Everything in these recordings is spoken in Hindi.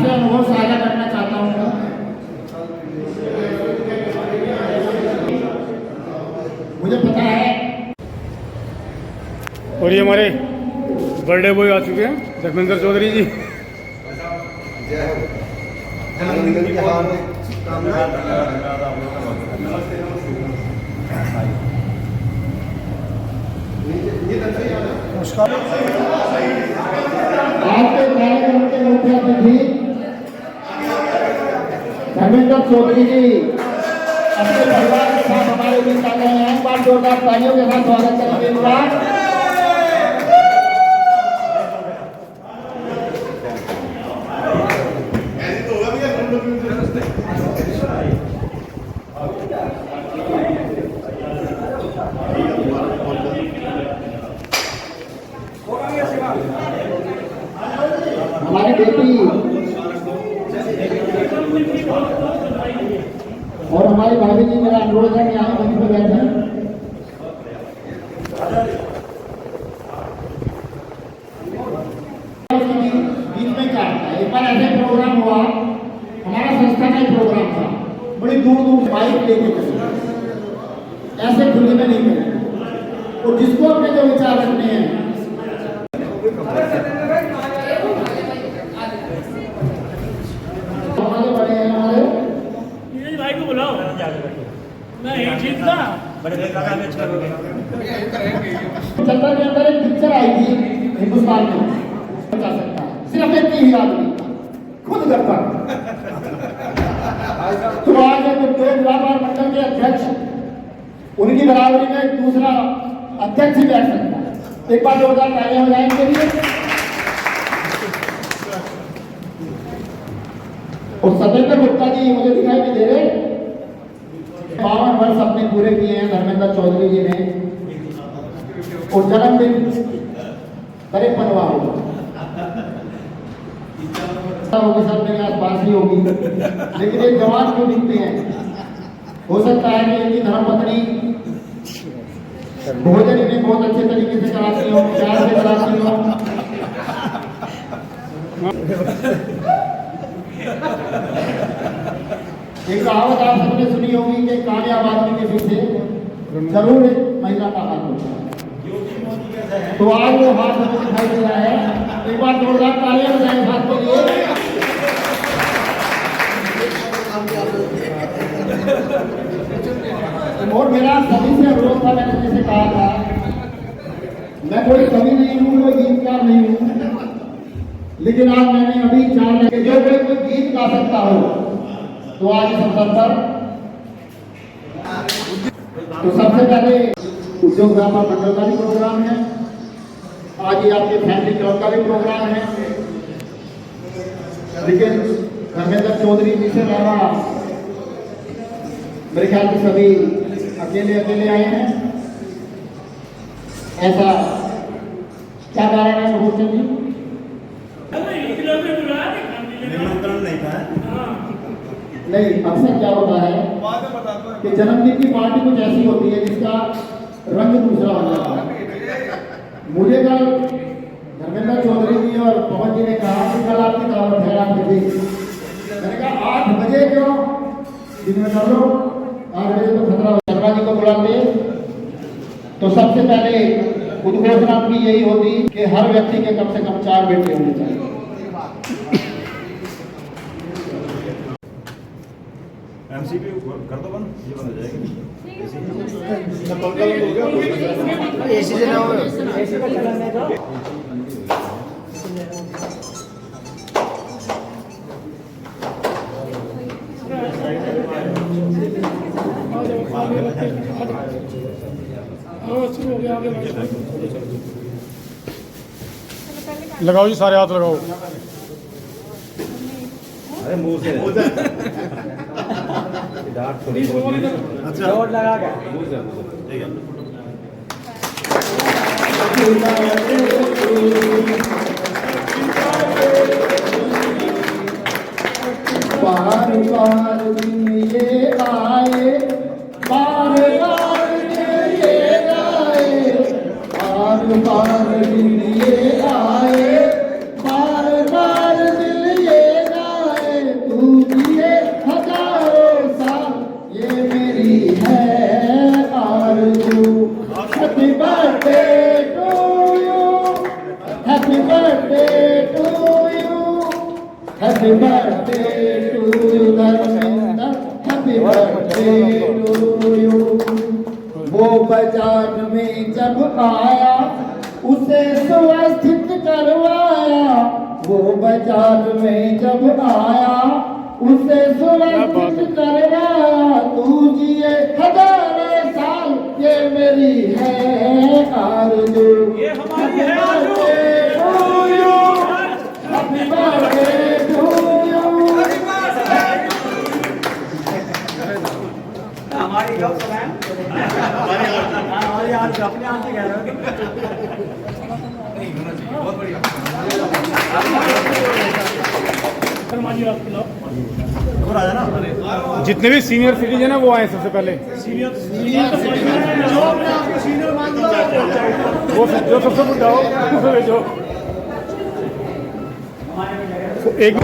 आपसे अनुभव साझा करना चाहता हूँ। मुझे पता है। और ये हमारे बर्थडे बॉय आ चुके हैं धर्मेंद्र चौधरी जी। नमस्कार। आपके कार्यक्रम के मुख्य अतिथि धर्मेंद्र चौधरी जी अपने परिवार के साथ हमारे बीच आ गए हैं। बार जोरदार तालियों के साथ स्वागत करेंगे इनका। हमारी बेटी और हमारी भाभी जी, मेरा अनुरोध है कि यहाँ मंच पर बैठे। बीच में काटता है। एक बार ऐसा प्रोग्राम हुआ, हमारा संस्था का ही प्रोग्राम था, बड़ी दूर दूर माइक लेके चले, ऐसे खुले में नहीं मिले। और जिसको अपने जो विचार रखने हैं चंद्र के अंदर एक पिक्चर आई थी हिंदुस्तान में, बचा सकता है सिर्फ एक ही आदमी खुद करता। तो आज देश व्यापार मंडल के अध्यक्ष, उनकी बराबरी में एक दूसरा अध्यक्ष ही बैठ सकता है। एक बार जोरदार तालियां बजाएं इनके लिए। और सत्येंद्र गुप्ता जी मुझे दिखाई नहीं दे रहे। 52 वर्ष अपने पूरे किए हैं धर्मेंद्र चौधरी जी ने। और जन्मदिन बड़े बनवा होगी सर, मेरे आसपास ही होगी, लेकिन एक जवान क्यों दिखते हैं? हो सकता है कि इनकी धर्मपत्नी भोजन इन्हें बहुत अच्छे तरीके से कराती हो, प्यार से कराती हो। एक कहावत आप सबने सुनी होगी कि कामयाब आदमी के पीछे जरूर एक महिला का हाथ होता है। तो आज वो हाथ हमें दिखाई दे रहा है। एक बार जोरदार तालियां बजाएं हाथ के लिए। और मेरा सभी से अनुरोध था, मैंने जैसे कहा था, मैं कोई कवि नहीं हूँ, कोई गीतकार नहीं हूँ, लेकिन आज मैंने अभी चार लगे जो कोई गीत गा सकता हो तो आज इस अवसर पर तो सबसे पहले उद्योग व्यापार मंडल का भी प्रोग्राम है। आज ये आपके फैमिली क्लब का भी प्रोग्राम है, लेकिन धर्मेंद्र चौधरी जी से अलावा मेरे ख्याल से सभी अकेले आए हैं। ऐसा क्या कारण है मुझसे जी? नहीं, अक्सर क्या होता है कि जन्मदिन की पार्टी कुछ ऐसी होती है जिसका रंग दूसरा हो जाता है। मुझे कल धर्मेंद्र चौधरी जी और पवन जी ने कहा कि कल आपकी दावत है, आप भेजिए। मैंने कहा 8 बजे क्यों, दिन में कर लो, 8 बजे तो खतरा हो। शर्मा जी को बुलाते तो सबसे पहले उद्घोषणा की यही होती कि हर व्यक्ति के कम से कम 4 बेटे होने चाहिए। एमसीपी कर दो बंद, ये बंद हो जाएगी। एसी से ना हो, एसी का चलाने दो। लगाओ जी, सारे हाथ लगाओ। अरे मुंह से डार्ट थोड़ी अच्छा जोर लगा के मुंह से ठीक है। बार बार दिन ये आए, बार बार दिन ये आए, बार बार दिन ये आए, बार बार दिन ये आए। Happy birthday to you Dharmendra, happy birthday to you. वो बाजार में जब आया उसे सुव्यवस्थित करवाया, वो बाजार में जब आया उसे सुव्यवस्थित करवाया। तू जिए हजारों साल ये मेरी है आरज़ू, ये हमारी है आरज़ू। Happy birthday to you. हमारी गप है, हमारी आज अपने आप से कह रहे हो। बहुत बढ़िया। और आ जाना। जितने भी सीनियर सिटीजन है वो आए सबसे पहले। वो जो सबसे बुढ़ा हो उसे भेजो। एक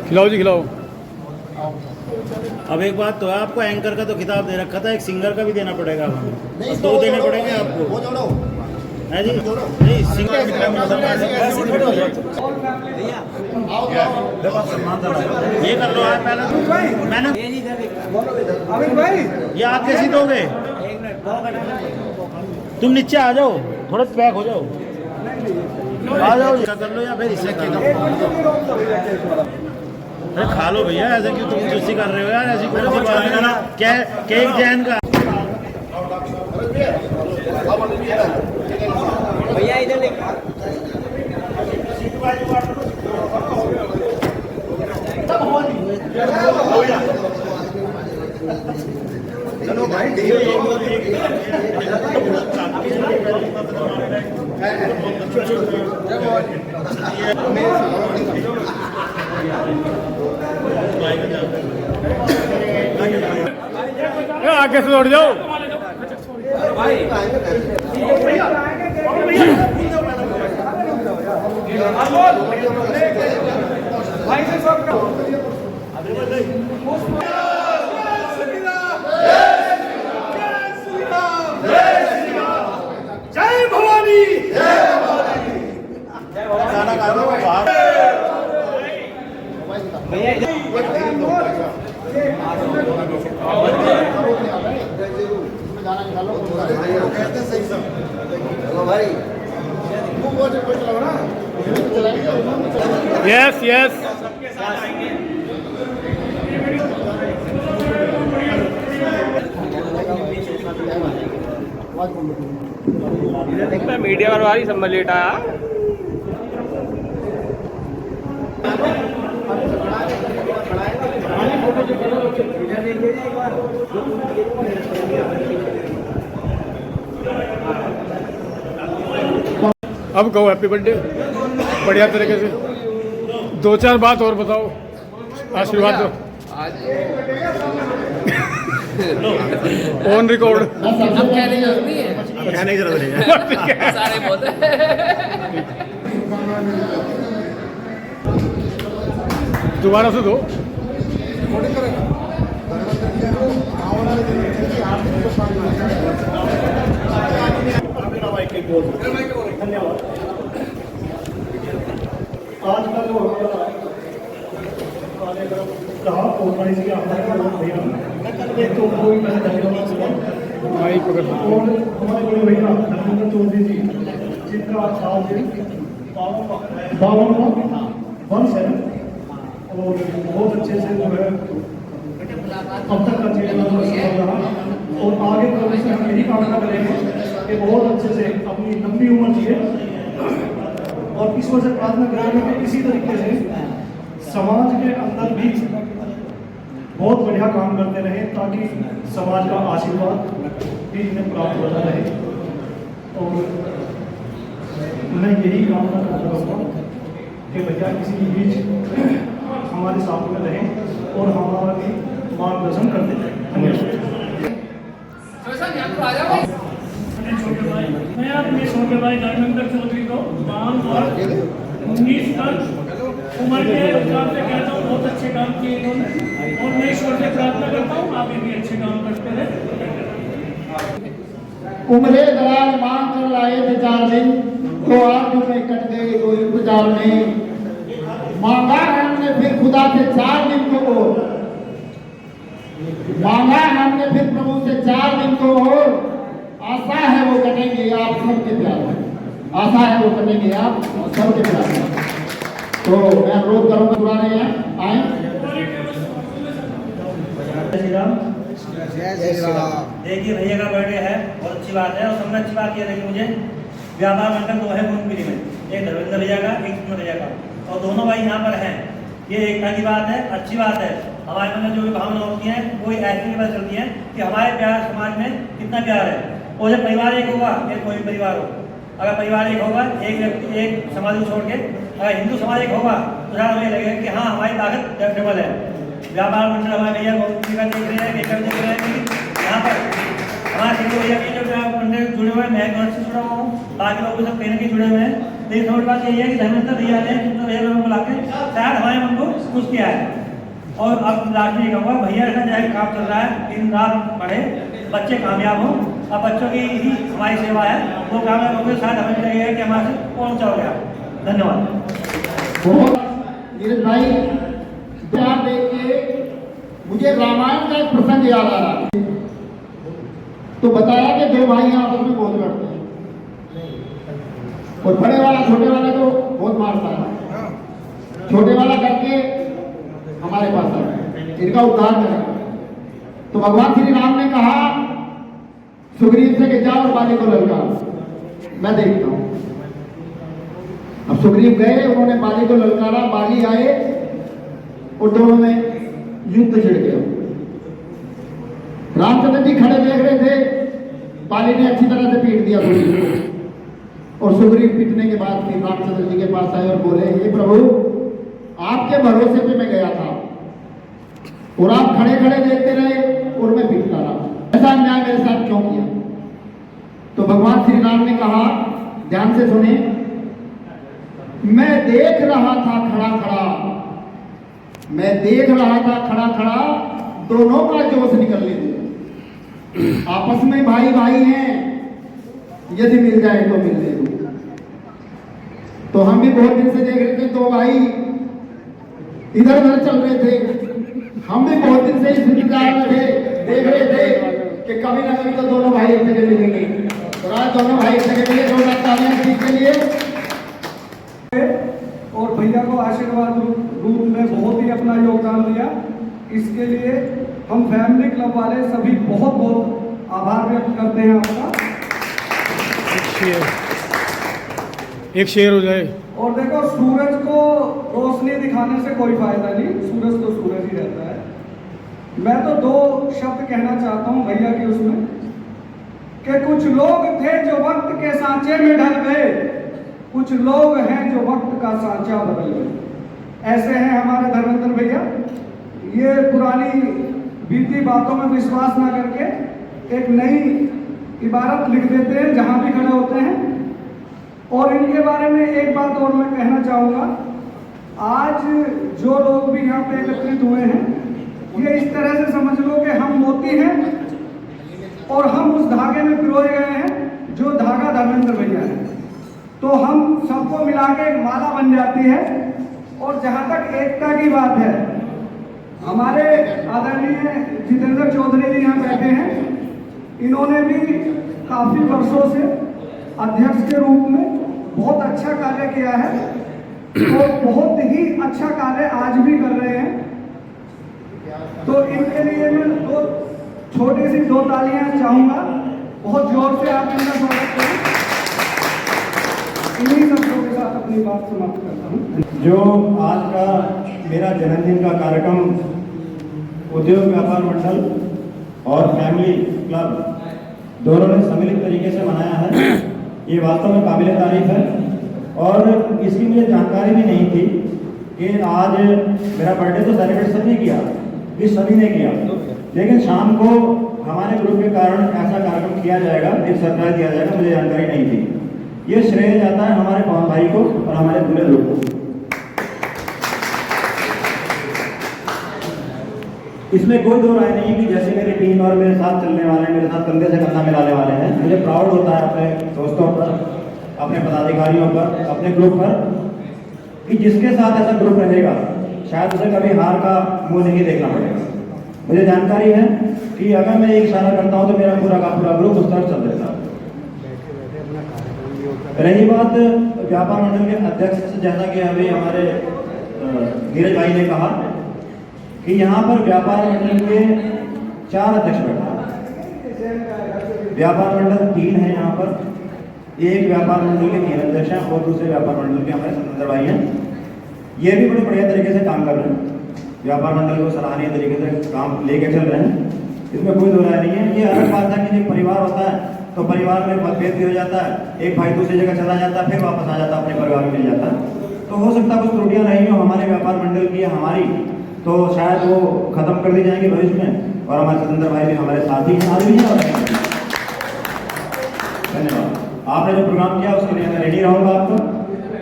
खिलाओ जी खिलाओ। अब एक बात तो है, आपको एंकर का तो खिताब दे रखा था, एक सिंगर का भी देना पड़ेगा हमें। दो देने पड़ेंगे आपको, है जी? नहीं सिंगर ये कर लो आप पहले। मैंने ये आप कैसी दोगे? तुम नीचे आ जाओ, थोड़ा पैक हो जाओ, आ जाओ कर लो या फिर इससे अरे खा लो भैया, ऐसा क्यों तुम चुस्सी कर रहे हो यार? ऐसी कौन सी बात है ना? क्या केक जैन का भैया इधर लेके चलो भाई आगे से दौड़ जाओ। जय भवानी। Yes yes. मैं मीडिया वाली संभल लेटा अब कहो हैप्पी बर्थडे बढ़िया तरीके से। दो चार बात और बताओ, आशीर्वाद दो। On record. अब कहने की जरूरत नहीं है, कहने की जरूरत नहीं है। सारे बोलते दोबारा से दो। आज का जो कहा ऑर्गेनाइज किया भैया, एक तो कोई मैंने धन्यवाद माइक पकड़ और हमारे कोई भैया धर्मेंद्र चौधरी जी, जिनका आज 52वां वंश है और बहुत अच्छे से जो है अब तक का चल रहा और आगे कभी से हम यही कामना करेंगे कि बहुत अच्छे से अपनी लंबी उम्र जिए और ईश्वर से प्रार्थना करेंगे कि इसी तरीके से समाज के अंदर भी बहुत बढ़िया काम करते रहे ताकि समाज का आशीर्वाद भी इन्हें प्राप्त होता रहे। और मैं यही कामना करता रहूँगा कि भैया किसी भी बीच हमारे साथ में रहें और हमारा भी मार्गदर्शन करते रहें। मैं अपने छोटे भाई धर्मेंद्र चौधरी को 19 तक उम्र के हिसाब से कहता हूँ बहुत अच्छे काम किए इन्होंने और मैं ईश्वर से प्रार्थना करता हूँ आगे भी अच्छे काम करते रहे। उम्रे दराज मांग कर लाए थे 4 दिन, तो आज में कट गए, कोई सरकार ने मांगा है हमने फिर खुदा से 4 दिन को और मांगा है हमने फिर प्रभु से 4 दिन को और आशा है वो कटेंगे आप सबके प्यार में, आशा है वो कटेंगे आप सबके प्यार में। तो मैं अनुरोध करूंगा पुराने हैं आए। जय श्री राम। देखिए भैया का बर्थडे है, बहुत अच्छी बात है। और सबसे अच्छी बात यह है कि मुझे व्यापार मंडल 2 है मुनबिरी में, एक धर्मेंद्र भैया का, एक सुंदर भैया का, और दोनों भाई यहाँ पर हैं। ये एकता की बात है, अच्छी बात है। हमारे मन में जो भी भावना होती है वो ऐसे ही पता चलती है कि हमारे प्यार समाज में कितना प्यार है। और जब परिवार एक होगा, एक कोई परिवार हो, अगर परिवार एक होगा, एक व्यक्ति एक समाज को छोड़ के अगर हिंदू समाज एक होगा तो ज़्यादा मुझे लगेगा कि हाँ हमारी ताकत डबल है। व्यापार मंडल हमारे भैया बहुत देख रहे हैं, देख रहे हैं कि यहाँ पर हमारे सिंधु भैया के जो पंडित जुड़े हुए हैं, मैं घर से जुड़ा हुआ हूँ, बाकी लोग भी सब कहीं ना कहीं जुड़े हुए हैं। लेकिन थोड़ी बात यही है कि धर्मेंद्र भैया ने सुंदर भैया को बुला के शायद हमारे मन को खुश किया है। और अब लास्ट में ये कहूँगा, भैया का जो है काम चल रहा है, दिन रात पढ़े, बच्चे कामयाब हों। अब बच्चों की ही हमारी सेवा है, वो कामयाब होंगे, शायद हमें लगेगा कि हमारे से कौन सा हो गया। धन्यवाद। नीरज भाई प्यार देख के मुझे रामायण का एक प्रसंग याद आ रहा है। तो बताया कि 2 भाई आपस में बहुत लड़ते हैं और बड़े वाला छोटे वाले को बहुत मारता है। छोटे वाला करके हमारे पास आया, इनका उद्धार करेगा। तो भगवान श्री राम ने कहा सुग्रीव से कि जाओ और बाली को ललकार, मैं देखता हूं। अब सुग्रीव गए, उन्होंने बाली को ललकारा, बाली आए और दोनों में युद्ध छिड़ गया। रामचंद्र जी खड़े देख रहे थे, बाली ने अच्छी तरह से पीट दिया सुग्रीव को। और सुग्रीव पीटने के बाद फिर रामचंद्र जी के पास आए और बोले, हे प्रभु, आपके भरोसे पे मैं गया था और आप खड़े खड़े देखते रहे और मैं पीटता रहा, ऐसा अन्याय मेरे साथ क्यों किया? तो भगवान श्री राम ने कहा, ध्यान से सुने, मैं देख रहा था खड़ा खड़ा, मैं देख रहा था खड़ा खड़ा, दोनों का जोश निकल लेते, आपस में भाई भाई हैं, यदि मिल जाए तो मिलने दो। तो हम भी बहुत दिन से देख रहे थे 2 भाई इधर उधर चल रहे थे, हम भी बहुत दिन से इस इंतजार में थे, देख रहे थे कि कभी ना कभी तो दोनों भाई एक जगह मिलेंगे। और आज दोनों भाई एक जगह मिले, 2 लाख तालियां जीत के लिए। और भैया को आशीर्वाद रूप में बहुत ही अपना योगदान दिया, इसके लिए हम फैमिली क्लब वाले सभी बहुत बहुत आभार व्यक्त करते हैं आपका। एक शेर हो जाए। और देखो, सूरज को रोशनी दिखाने से कोई फायदा नहीं, सूरज तो सूरज ही रहता है। मैं तो 2 शब्द कहना चाहता हूँ भैया के उसमें, कि कुछ लोग थे जो वक्त के सांचे में ढल गए, कुछ लोग हैं जो वक्त का सांचा बदल गए। ऐसे हैं हमारे धर्मेंद्र भैया, ये पुरानी बीती बातों में विश्वास ना करके एक नई इबारत लिख देते हैं जहां भी खड़े होते हैं। और इनके बारे में एक बात और मैं कहना चाहूँगा, आज जो लोग भी यहाँ पे एकत्रित हुए हैं, ये इस तरह से समझ लो कि हम मोती हैं और हम उस धागे में पिरोए गए हैं जो धागा धर्मेंद्र भैया है। तो हम सबको मिला के एक माला बन जाती है। और जहाँ तक एकता की बात है, हमारे आदरणीय जितेंद्र चौधरी जी यहाँ बैठे हैं, इन्होंने भी काफ़ी वर्षों से अध्यक्ष के रूप में बहुत अच्छा कार्य किया है और बहुत ही अच्छा कार्य आज भी कर रहे हैं। तो इनके लिए मैं 2 छोटी सी 2 तालियां चाहूँगा, बहुत जोर से आप इनका स्वागत करें। इन्हीं शब्दों के साथ अपनी बात समाप्त करता हूँ। जो आज का मेरा जन्मदिन का कार्यक्रम उद्योग व्यापार मंडल और फैमिली क्लब दोनों ने सम्मिलित तरीके से मनाया है, ये वास्तव में काबिल तारीफ है। और इसकी मुझे जानकारी भी नहीं थी कि आज मेरा बर्थडे तो सेलिब्रेट सभी किया, ये सभी ने किया, लेकिन शाम को हमारे ग्रुप के कारण ऐसा कार्यक्रम किया जाएगा, एक सरप्राइज दिया जाएगा, मुझे जानकारी नहीं थी। ये श्रेय जाता है हमारे पवन भाई को और हमारे पूरे ग्रुप को। इसमें कोई 2 राय नहीं कि जैसे मेरी टीम और मेरे साथ चलने वाले, मेरे साथ कंधे से कंधा मिलाने वाले हैं, मुझे प्राउड होता है अपने दोस्तों पर, अपने पदाधिकारियों पर, अपने ग्रुप पर, कि जिसके साथ ऐसा ग्रुप रहेगा शायद उसे कभी हार का मुंह नहीं देखना पड़ेगा। मुझे जानकारी है कि अगर मैं एक इशारा करता हूं तो मेरा पूरा का पूरा ग्रुप उस तरफ चल देता है। रही बात व्यापार मंडल के अध्यक्ष से, जैसा कि अभी हमारे नीरज भाई ने कहा कि यहाँ पर व्यापार मंडल के 4 अध्यक्ष बैठे हैं। व्यापार मंडल 3 है यहाँ पर, एक व्यापार मंडल के 3 अध्यक्ष हैं और दूसरे व्यापार मंडल के हमारे सतेंद्र भाई हैं। ये भी बड़े बढ़िया तरीके से काम कर रहे हैं, व्यापार मंडल को सराहनीय तरीके से काम लेके चल रहे हैं, इसमें कोई दो राय नहीं है। ये अलग बात है कि जब परिवार होता है तो परिवार में मतभेद भी हो जाता है, एक भाई दूसरी जगह चला जाता है, फिर वापस आ जाता है, अपने परिवार में मिल जाता है। तो हो सकता है कुछ त्रुटियां रही हो हमारे व्यापार मंडल की, हमारी, तो शायद वो खत्म कर दी जाएंगी भविष्य में। और हमारे सतेंद्र भाई भी हमारे साथी हैं, आज भी हैं और रहेंगे। धन्यवाद। आपने जो प्रोग्राम किया उसके लिए मैं रेडी रहूँगा। आपको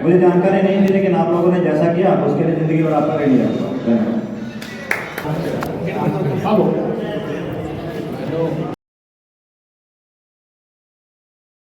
मुझे जानकारी नहीं थी, लेकिन आप लोगों ने जैसा किया उसके लिए जिंदगी भर आपका रेडी रहूँगा। धन्यवाद। अब